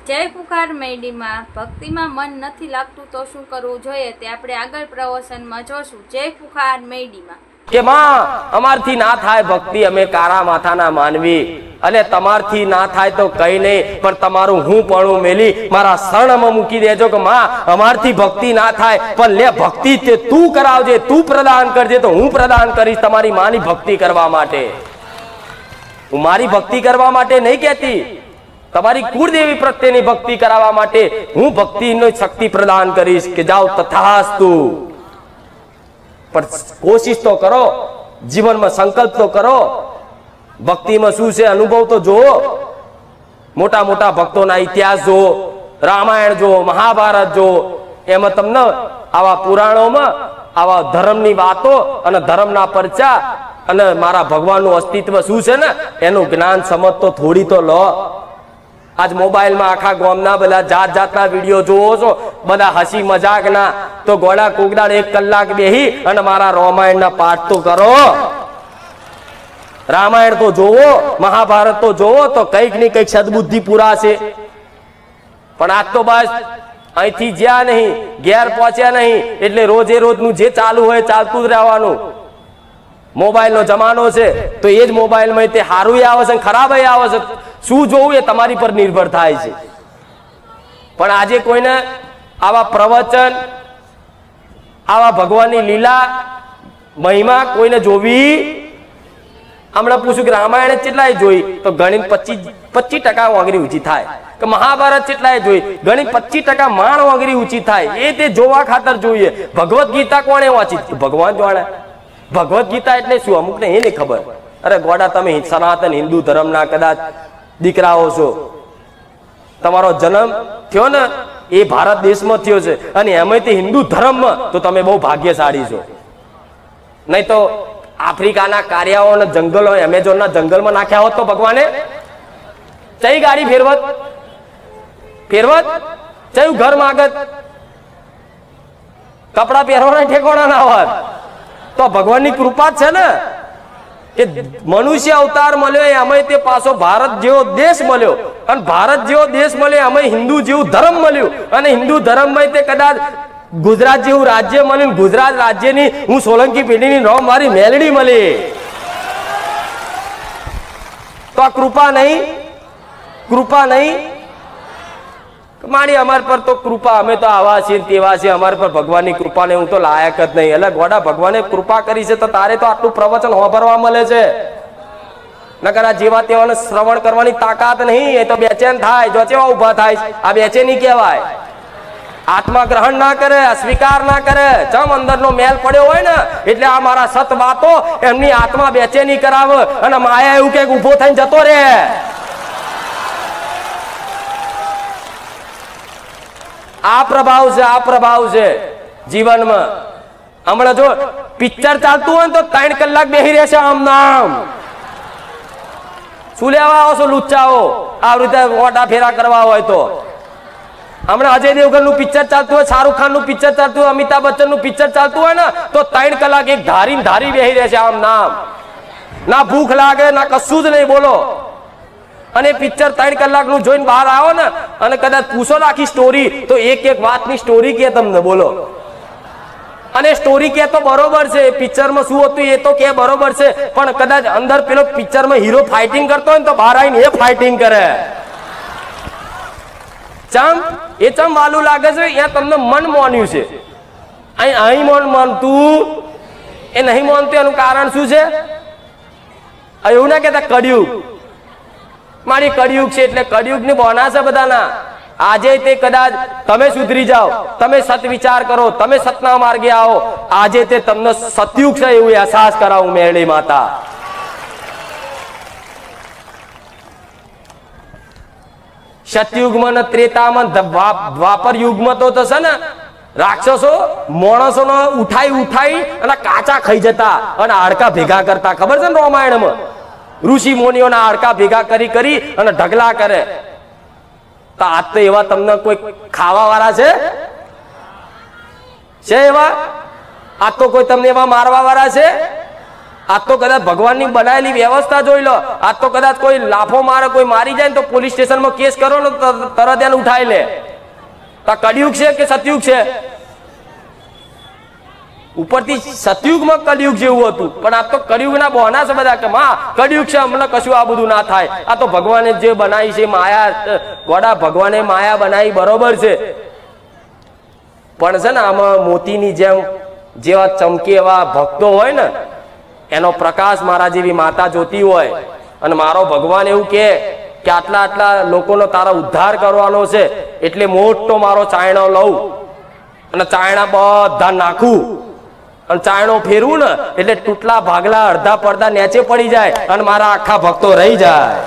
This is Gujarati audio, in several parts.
જય ફુકાર મેડીમાં ભક્તિમાં મન નથી લાગતું તો શું કરવું જોઈએ તે આપણે આગળ પ્રવચનમાં જોશું। જય ફુકાર મેડીમાં કે માં અમારથી ના થાય ભક્તિ, અમે કારા માથાના માનવી, અને તમારથી ના થાય તો કઈ નહીં, પણ તમારું હું પણ મેલી મારા શરણમાં મૂકી દેજો કે માં અમારથી ભક્તિ ના થાય, પણ લે ભક્તિ તે તું કરાવજે, તું પ્રદાન કરજે તો હું પ્રદાન કરીશ તમારી માની ભક્તિ કરવા માટે। હું મારી ભક્તિ કરવા માટે નહીં કહેતી, તમારી કુળદેવી પ્રત્યેની ભક્તિ કરાવવા માટે હું ભક્તિની શક્તિ પ્રદાન કરીશ કે જાઓ તથાસ્તુ। પણ કોશિશ તો કરો, જીવનમાં સંકલ્પ તો કરો, ભક્તિમાં શું છે અનુભવ તો જુઓ। મોટા મોટા ભક્તોના ઇતિહાસ જુઓ, રામાયણ જુઓ, મહાભારત જુઓ, એમાં તમને આવા પુરાણોમાં આવા ધર્મની વાતો અને ધર્મના પરચા અને મારા ભગવાનનું અસ્તિત્વ શું છે ને એનું જ્ઞાન સમજ તો થોડી તો લો। આજ મોબાઈલમાં આખા ગામના બધા જાત જાતના વિડીયો જોવો છો, બધા હસી મજાકના, તો ગોળા કોકદાડ 1 કલાક બેહી અને મારા રામાયણના પાઠ તો કરો। રામાયણ તો જોવો, મહાભારત તો જોવો, તો કંઈક ને કંઈક સદબુદ્ધિ પુરાશે। પણ આજ તો બસ અહીંથી જ્યાં નહીં, ઘેર પહોંચ્યા નહીં, એટલે રોજે રોજનું જે ચાલુ હોય ચાલતું જ રહેવાનું। મોબાઈલનો જમાનો છે તો એ જ મોબાઈલમાં તે સારું આવે છે, ખરાબ આવે છે, શું જોવું એ તમારી પર નિર્ભર થાય છે। પણ આજે કોઈને આવા પ્રવચન, આવા ભગવાનની લીલા મહિમા કોઈને જોવી? હમણાં પૂછ્યું કે રામાયણ કેટલાય જોઈ, તો ગણિત 25% વાંગરી ઊંચી થાય, કે મહાભારત કેટલાય જોઈ, ગણિત 25% માણ વાંગરી ઊંચી થાય, એ તે જોવા ખાતર જોઈએ। ભગવદ ગીતા કોણે વાંચી? ભગવાન જાણે। ભગવદ ગીતા એટલે શું અમુક ને એ નહીં ખબર। અરે ગોડા, તમે સનાતન હિન્દુ ધર્મના કદાચ દીકરાઓ છો, તમારો જન્મ થયો ને એ ભારત દેશમાં થયો છે, અને એમાંથી હિન્દુ ધર્મમાં, તો તમે બહુ ભાગ્યશાળી છો। નહીં તો આફ્રિકાના કાર્યાઓ અને જંગલો, એમેઝોનના જંગલમાં નાખ્યા હોત તો ભગવાને ચઈ ગાડી ફેરવત, ચયું ઘર માગત, કપડા પહેરવાના ઠેકોણા ના હોત। તો ભગવાનની કૃપા છે ને કે મનુષ્ય અવતાર મળ્યો, અમે તે પાછો ભારત જેવો દેશ મળ્યો, અને ભારત જેવો દેશ મળ્યો અમે હિન્દુ જેવું ધર્મ મળ્યું, અને હિન્દુ ધર્મમાં તે કદાચ ગુજરાત જેવું રાજ્ય મળ્યું, ગુજરાત રાજ્યની હું સોલંકી પેઢીની નોમ મારી મેલડી મળી। તો આ કૃપા નહીં? કૃપા નહીં મારી અમાર પર તો કૃપા, અમે તો આવા છીએ તેવા છે, અમાર પર ભગવાનની કૃપાને હું તો લાયક જ નહીં। એટલે ગોડા, ભગવાને કૃપા કરી છે તો તારે તો આટલું પ્રવચન સાંભળવા મળે છે, નકર આ જેવા તેવાને શ્રવણ કરવાની તાકાત નહીં। એ તો બેચેન થાય, જો ચેવા ઉભા થાય, આ બેચેની કહેવાય। આત્મા ગ્રહણ ના કરે, સ્વીકાર ના કરે, જમ અંદરનો મેલ પડ્યો હોય ને, એટલે આ મારા સત વાતો એમની આત્મા બેચેની કરાવે, અને માયા એવું કે ઉભો થઈને જતો રહે। આ પ્રભાવ છે, આ પ્રભાવ છે જીવનમાં। હમણાં જો પિક્ચર ચાલતું હોય ને તો 3 કલાક બેસી રહેશે આમ નામ। શું લેવા આવો છો લુચ્ચાઓ? આ રીતે ઓટા ફેરા કરવા હોય તો હમણાં અજય દેવગનનું પિક્ચર ચાલતું હોય, શાહરુખ ખાનનું પિક્ચર ચાલતું હોય, અમિતાભ બચ્ચનનું પિક્ચર ચાલતું હોય ને, તો 3 કલાક એક ધારી બેસી રહેશે આમ નામ। ના ભૂખ લાગે, ના કશું જ નહીં, બોલો। અને પિક્ચર 3 કલાકનું જોઈને બહાર આવો ને, અને કદાચ પૂછો આખી સ્ટોરી, તો એક વાતની સ્ટોરી કે તમને, બોલો। અને સ્ટોરી કે તો બરોબર છે, પિક્ચરમાં શું હતું એ તો કે બરોબર છે, પણ કદાચ અંદર પેલો પિક્ચરમાં હીરો ફાઇટિંગ કરતો હોય ને તો બહાર આવીને એ ફાઇટિંગ કરે। ચમ વાલું લાગે છે, એ તમને મન માન્યું છે, અહીં મન માનતું એ નહીં માનતું। એનું કારણ શું છે? એવું ના કહેતા કળિયુગ, મારી કળિયુગ છે એટલે કળિયુગની બોના છે બધાના। આજે તે કદાચ તમે સુધરી જાઓ, તમે સત વિચાર કરો, તમે સતના માર્ગે આવો, આજે તે તમને સતયુગ છે એવું અહેસાસ કરાવું મેરડી માતા। સતયુગમાં ને ત્રેતામાં, દ્વાપર યુગમાં તો છે ને રાક્ષસો માણસોને ઉઠાઈ અને કાચા ખાઈ જતા અને હાડકા ભેગા કરતા, ખબર છે ને રામાયણમાં? ઋષિ મુનિઓના હાડકા ભેગા કરી અને ઢગલા કરે। તો આજ તો એવા તમને કોઈ ખાવા વાળા છે એવા? આજ તો કોઈ તમને એવા મારવા વાળા છે? આ તો કદાચ ભગવાનની બનાવેલી વ્યવસ્થા જોઈ લો. આ તો કદાચ કોઈ લાફો મારે, કોઈ મારી જાય ને તો પોલીસ સ્ટેશનમાં કેસ કરો ને તરત એને ઉઠાઈ લે. આ કળિયુગ છે કે સતયુગ છે? ઉપરથી સતયુગમાં કળિયુગ જેવું હતું, પણ આ તો કળિયુગના બહાના છે બધા કે માં કળિયુગ છે, અમને કશું આ બધું ના થાય. આ તો ભગવાને જે બનાવી છે માયા, ગોડા ભગવાને માયા બનાવી બરોબર છે, પણ છે ને આમાં મોતીની જેમ જેવા ચમકે એવા ભક્તો હોય ને, એનો પ્રકાશ મારા જેવી માતા જોતી હોય, અને મારો ભગવાન એવું કે આટલા આટલા લોકોનો તારા ઉદ્ધાર કરવાનો છે, એટલે મોટો મારો ચાયણો લઉં અને ચાયણા બધા નાખું અને ચાયણો ફેરવું ને એટલે તૂટલા ભાગલા અડધા પડદા નીચે પડી જાય અને મારા આખા ભક્તો રહી જાય.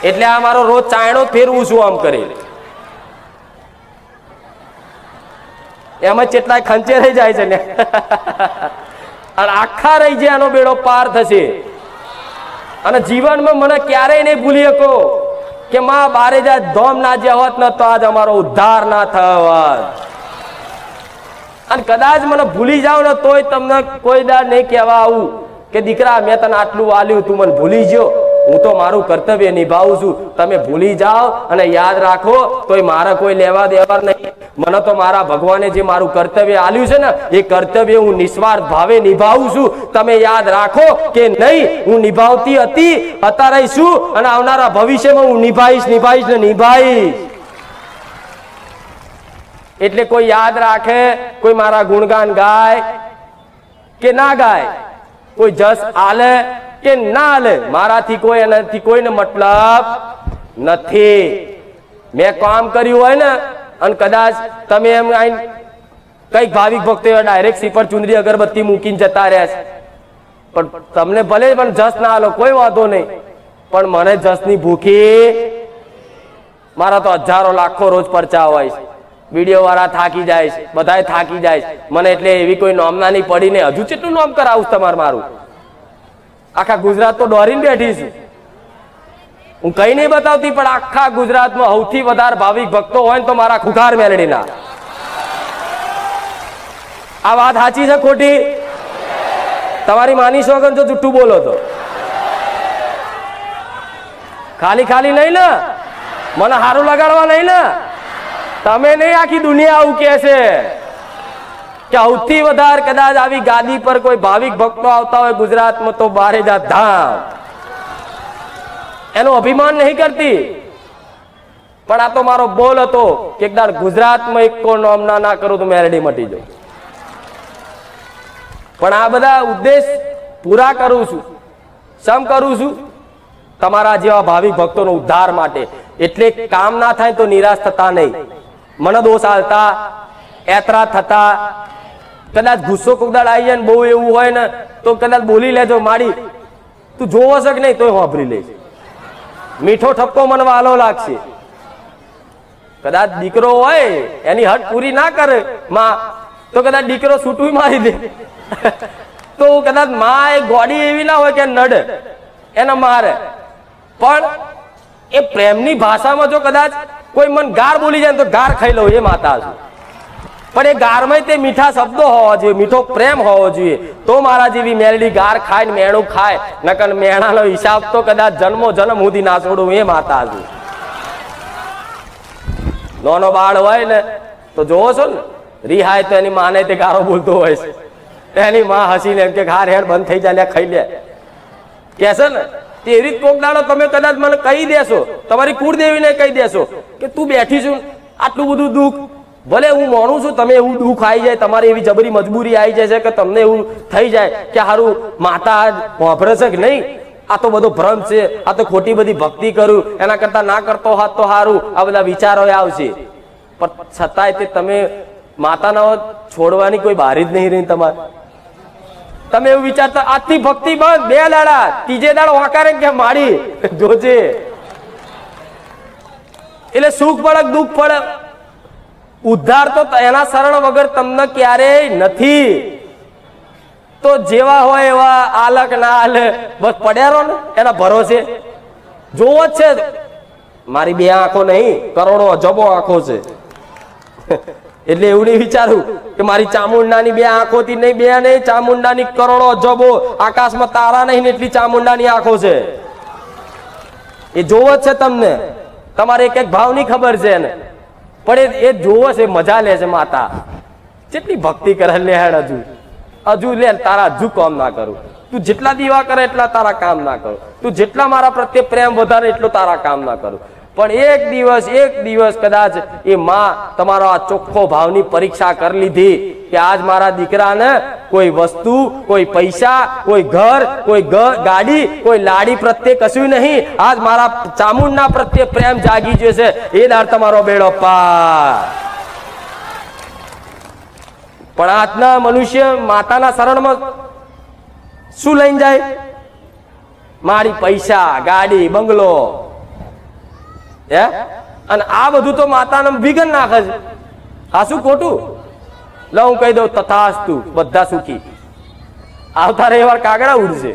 એટલે આ મારો રોજ ચાયણો ફેરવું છું આમ કરી. એમાં કેટલાય ખંચે રહી જાય છે ને અને આખા રહી જાય, એનો બેડો પાર થશે. અને જીવનમાં મને ક્યારેય નહીં ભૂલી શકો કે માં બારે જા ધોમ ના જ્યાં હોત ને તો આજ અમારો ઉદ્ધાર ના થયો હોત. અને કદાચ મને ભૂલી જાવ ને તોય તમને કોઈ દાડ નહીં કહેવા આવું કે દીકરા મેં તને આટલું વાલ્યું, તું મને ભૂલી ગયો. હું તો મારું કર્તવ્ય નિભાવું છું. તમે ભૂલી જાઓ અને યાદ રાખો તોય મારે કોઈ લેવા દેવા નહીં. મને તો મારા ભગવાને જે મારું કર્તવ્ય આલ્યું છે ને એ કર્તવ્ય હું નિસ્વાર્થ ભાવે નિભાવું છું. તમે યાદ રાખો કે નહીં, હું નિભાવતી હતી, અત્યારે છું, અને આવનારા ભવિષ્યમાં હું નિભાઈશ ને નિભાઈશ. એટલે કોઈ યાદ રાખે, કોઈ મારા ગુણગાન ગાય કે ના ગાય, કોઈ જસ આલે કે ના આલે, મારાથી કોઈ એનાથી કોઈને મતલબ નથી. મેં કામ કર્યું હોય ને અને કદાચ તમે એમ કઈક ભાવિક ભક્તો ડાયરેક્ટ શ્રીફળ ચુંદડી અગરબત્તી મૂકીને જતા રહ્યા છે, પણ તમને ભલે પણ જસ ના આલો કોઈ વાંધો નહીં, પણ મને જસની ભૂખી. મારા તો હજારો લાખો રોજ પરચા હોય છે, વિડીયો વાળા થાકી જાય છે, બધાય થાકી જાય છે. મને એટલે એવી કોઈ નોમના નહીં પડી ને હજુ કેટલું નોમ કરાવું તમારે? મારું આખા ગુજરાત તો દોરીને બેઠી છું. હું કઈ નહીં બતાવતી, પણ આખા ગુજરાતમાં સૌથી વધારે ભાવિક ભક્તો હોય ને તો મારા ખુખાર મેલડીના. આ વાત સાચી છે ખોટી? તમારી માની સોગન જો જુઠ્ઠું બોલો તો ખાલી ખાલી નહીં ને, મને સારું લગાડવા નહીં ને. તમે નહીં, આખી દુનિયા આવું કે છે કે સૌથી વધારે કદાચ આવી ગાદી પર કોઈ ભાવિક ભક્તો આવતા હોય ગુજરાતમાં તો બારેજા ધામ. એનું અભિમાન નહીં કરતી, પણ આ તો મારો બોલ હતો કે એકદાર ગુજરાતમાં એક નોમ ના કરું તો મેરડી મટી જાય. પણ આ બધા ઉદ્દેશ પૂરા કરું છું. સમ કરું છું તમારા જેવા ભાવિક ભક્તોનો ઉદ્ધાર માટે. એટલે કામ ના થાય તો નિરાશ થતા નહીં. મને દોષ આલતા, એતરા થતા, કદાચ ગુસ્સો કોકદાડ આવી જાય ને બહુ એવું હોય ને તો કદાચ બોલી લેજો, માડી તું જોવો છે કે નહીં તોય વાપરી લેજે. મીઠો ઠપકો મને વાલો લાગશે. કદાચ દીકરો હોય એની હટ પૂરી ના કરે માં તો કદાચ દીકરો છૂટું મારી દે તો કદાચ માં એ ગોડી એવી ના હોય કે નડે એને મારે, પણ એ પ્રેમની ભાષામાં જો કદાચ કોઈ મન ગાર બોલી જાય તો ગાર ખાઈ લઉં એ માતા છું. પણ એ ગારમાં તે મીઠા શબ્દો હોવા જોઈએ, મીઠો પ્રેમ હોવો જોઈએ, તો મારા જેવી મેલડી ગાર ખાય ને મેણું ખાય. નકર મેણાનો હિસાબ તો કદાચ જન્મો જન્મ સુધી ના છોડું એ માતા છું. નાનો બાળ હોય ને તો જોવો છો ને, રિહાય તો એની માને તે ગારો બોલતો હોય છે, એની માં હસીને એમ કે હાર હેર બંધ થઈ જાય, ખાઈ લે કે છે ને. એવી કોક દાડો તમે કદાચ મને કહી દેશો, તમારી કુળદેવીને કહી દેશો કે તું બેઠી છું આટલું બધું દુઃખ, ભલે હું માનું છું તમે એવું દુઃખ આવી જાય, તમારી એવી જબરી મજબૂરી આવી જાય છે કે તમને એવું થઈ જાય કે હારું માતા વાપરે છે કે નહીં, આ તો બધો ભ્રમ છે, આ તો ખોટી બધી ભક્તિ કરું, એના કરતા ના કરતો હોત તો સારું, આ બધા વિચારો આવશે. પણ છતાંય તે તમે માતાના છોડવાની કોઈ બારી જ નહીં રહી તમારે. તમે એવું વિચારતા આજથી ભક્તિ બંધ, 2 દાડા, ત્રીજે દાડો વાંકારે કે માડી જોજે. એટલે સુખ પડે દુઃખ પડે, ઉદ્ધાર તો એના શરણ વગર તમને ક્યારેય નથી. તો જેવા હોય એવા આલક ના આલે બસ પડ્યા રહો ને એના ભરોસે. જોવો જ છે, મારી 2 આંખો નહીં, કરોડો અજબો આંખો છે. એટલે એવું નહીં વિચારું કે મારી ચામુંડાની બે આંખોથી નહીં, બે નહીં, ચામુંડાની કરોડો અજબો આકાશમાં તારા નહીં ને એટલી ચામુંડાની આંખો છે. એ જોવો જ છે તમને, તમારે એક એક ભાવની ખબર છે ને, પણ એ જોવો છે, મજા લે છે માતા. જેટલી ભક્તિ કરે લે હજુ લે, તારા હજુ કામ ના કરું. તું જેટલા દીવા કરે એટલા તારા કામ ના કરું, તું જેટલા મારા પ્રત્યે પ્રેમ વધારે એટલું તારા કામ ના કરું. પણ એક દિવસ કદાચ એ માં તમારો આ ચોખ્ખો ભાવની પરીક્ષા કરી લીધી કે આજ મારા દીકરાને કોઈ વસ્તુ, કોઈ પૈસા, કોઈ ઘર, કોઈ ગાડી, કોઈ લાડી પ્રત્યે કશું નહીં, આજ મારા ચામુંડના પ્રત્યે પ્રેમ જાગી જશે, એ દાર તમારો બેડો પાર. પણ આજના મનુષ્ય માતાના શરણમાં શું લઈને જાય? મારી પૈસા, ગાડી, બંગલો, હે? અને આ બધું તો માતાને વિઘન નાખે છે. આ શું ખોટું? લો હું કહી દઉં, તથાસ્તુ, બધા સુખી. આવતા રવિવાર કાગડા ઉડશે.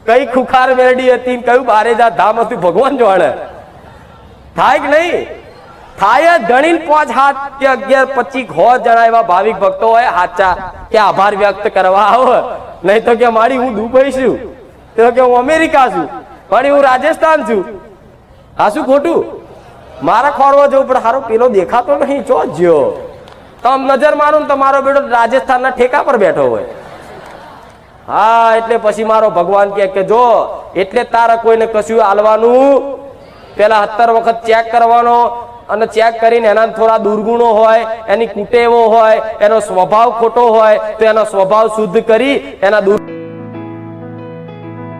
કઈ ખુખાર મેરડી હતી, કયું બારેજા ધામ હતું, ભગવાન જાણે. થાય કે નહીં? થાય જ. ગણીને 5 હાથ કે 11, 25 100 જણા એવા ભાવિક ભક્તો હોય સાચા કે આભાર વ્યક્ત કરવા આવે. નહીં તો કે મારી હું દુબઈ છું, તો કે હું અમેરિકા છું, મારી હું રાજસ્થાન છું. હા શું ખોટું? મારે ખોરવા જવું પડે, હારો પેલો દેખાતો નહીં, ચો જ્યો તમ નજર મારું ને તમારો બેટો રાજસ્થાનના ઠેકા પર બેઠો હોય. હા એટલે પછી મારો ભગવાન કે જો એટલે તારે કોઈને કશું આલવાનું પેલા 70 વખત ચેક કરવાનો, અને ચેક કરીને એના થોડા દુર્ગુણો હોય, એની કુટેવો હોય, એનો સ્વભાવ ખોટો હોય તો એનો સ્વભાવ શુદ્ધ કરી એના